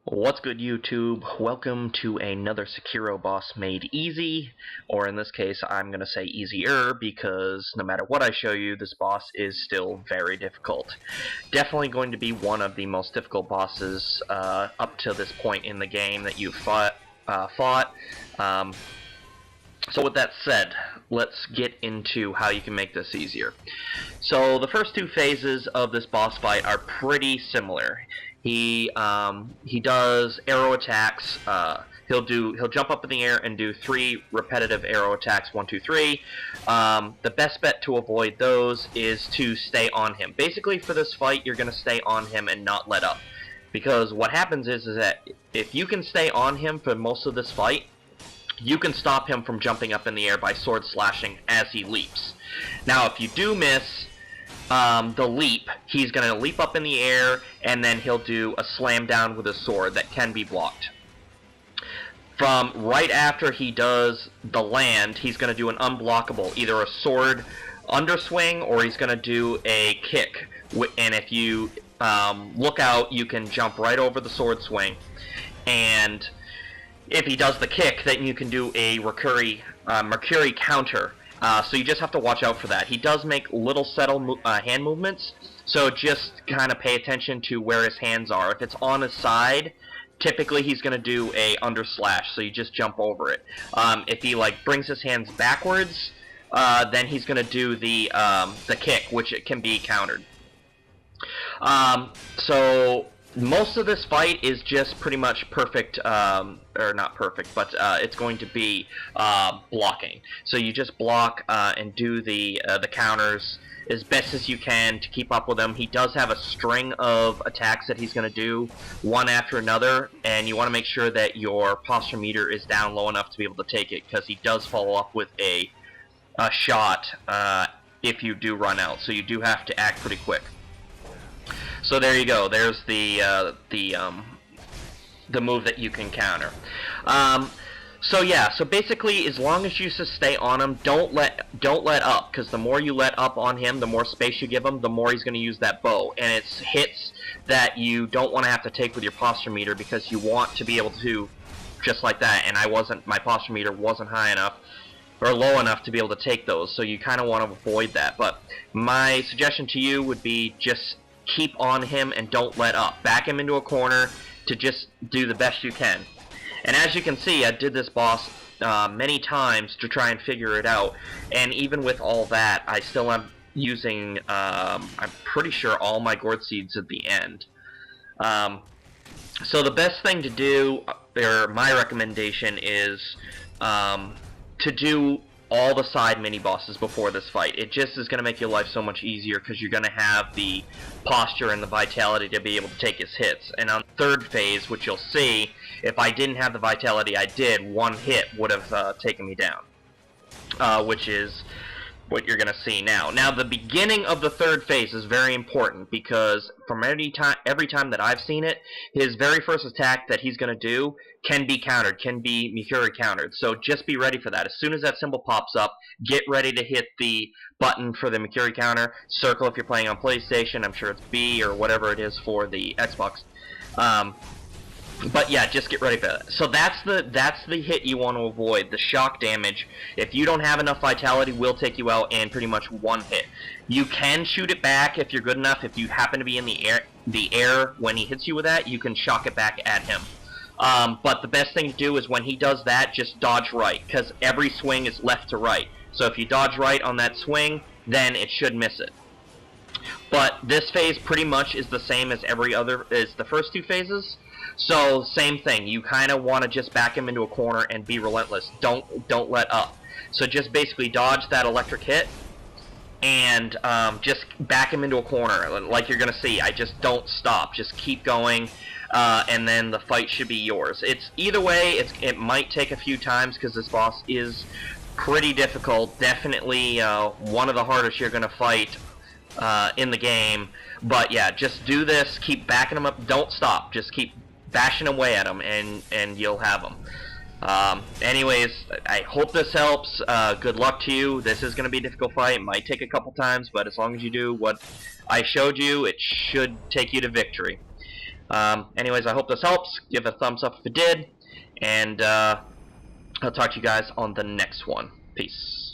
What's good, YouTube? Welcome to another Sekiro boss made easy, or in this case I'm going to say easier, because no matter what I show you, this boss is still very difficult. Definitely going to be one of the most difficult bosses up to this point in the game that you've fought. So with that said, let's get into how you can make this easier. So the first two phases of this boss fight are pretty similar. He does arrow attacks. He'll jump up in the air and do 3 repetitive arrow attacks. 1, 2, 3. The best bet to avoid those is to stay on him. Basically, for this fight, you're gonna stay on him and not let up, because what happens is that if you can stay on him for most of this fight, you can stop him from jumping up in the air by sword slashing as he leaps. Now, if you do miss the leap, he's going to leap up in the air, and then he'll do a slam down with his sword that can be blocked. From right after he does the land, he's going to do an unblockable, either a sword underswing, or he's going to do a kick. And if you look out, you can jump right over the sword swing. And if he does the kick, then you can do a Mercury counter. So you just have to watch out for that. He does make little subtle hand movements, so just kind of pay attention to where his hands are. If it's on his side, typically he's going to do a underslash, so you just jump over it. If he brings his hands backwards, then he's going to do the kick, which it can be countered. So most of this fight is just pretty much perfect, or not perfect, but it's going to be blocking. So you just block and do the counters as best as you can to keep up with him. He does have a string of attacks that he's going to do one after another, and you want to make sure that your posture meter is down low enough to be able to take it, because he does follow up with a shot if you do run out. So you do have to act pretty quick. So there you go. There's the move that you can counter. So yeah. So basically, as long as you just stay on him, don't let up, because the more you let up on him, the more space you give him, the more he's going to use that bow. And it's hits that you don't want to have to take with your posture meter, because you want to be able to, just like that. And my posture meter wasn't high enough or low enough to be able to take those. So you kind of want to avoid that. But my suggestion to you would be just keep on him and don't let up. Back him into a corner to just do the best you can. And as you can see, I did this boss many times to try and figure it out, and even with all that, I still am using, I'm pretty sure, all my gourd seeds at the end. So the best thing to do, or my recommendation, is to do all the side mini-bosses before this fight. It just is going to make your life so much easier, because you're going to have the posture and the vitality to be able to take his hits. And on the third phase, which you'll see, if I didn't have the vitality I did, one hit would have taken me down. Which is what you're going to see now. Now, the beginning of the third phase is very important, because from every time that I've seen it, his very first attack that he's going to do can be countered, can be Mercury countered. So just be ready for that. As soon as that symbol pops up, get ready to hit the button for the Mercury counter. Circle if you're playing on PlayStation. I'm sure it's B or whatever it is for the Xbox. But yeah, just get ready for that. So that's the hit you want to avoid. The shock damage, if you don't have enough vitality, will take you out in pretty much one hit. You can shoot it back if you're good enough. If you happen to be in the air when he hits you with that, you can shock it back at him. But the best thing to do is when he does that, just dodge right, because every swing is left to right. So if you dodge right on that swing, then it should miss it. But this phase pretty much is the same as the first two phases. So same thing. You kind of want to just back him into a corner and be relentless. Don't let up. So just basically dodge that electric hit and just back him into a corner, like you're gonna see. I just don't stop. Just keep going, and then the fight should be yours. It's either way. It might take a few times, because this boss is pretty difficult. Definitely one of the hardest you're gonna fight in the game. But yeah, just do this. Keep backing him up. Don't stop. Just keep bashing away at him, and you'll have him. Anyways, I hope this helps. Good luck to you. This is going to be a difficult fight. It might take a couple times, but as long as you do what I showed you, it should take you to victory. Anyways, I hope this helps. Give a thumbs up if it did, and I'll talk to you guys on the next one. Peace.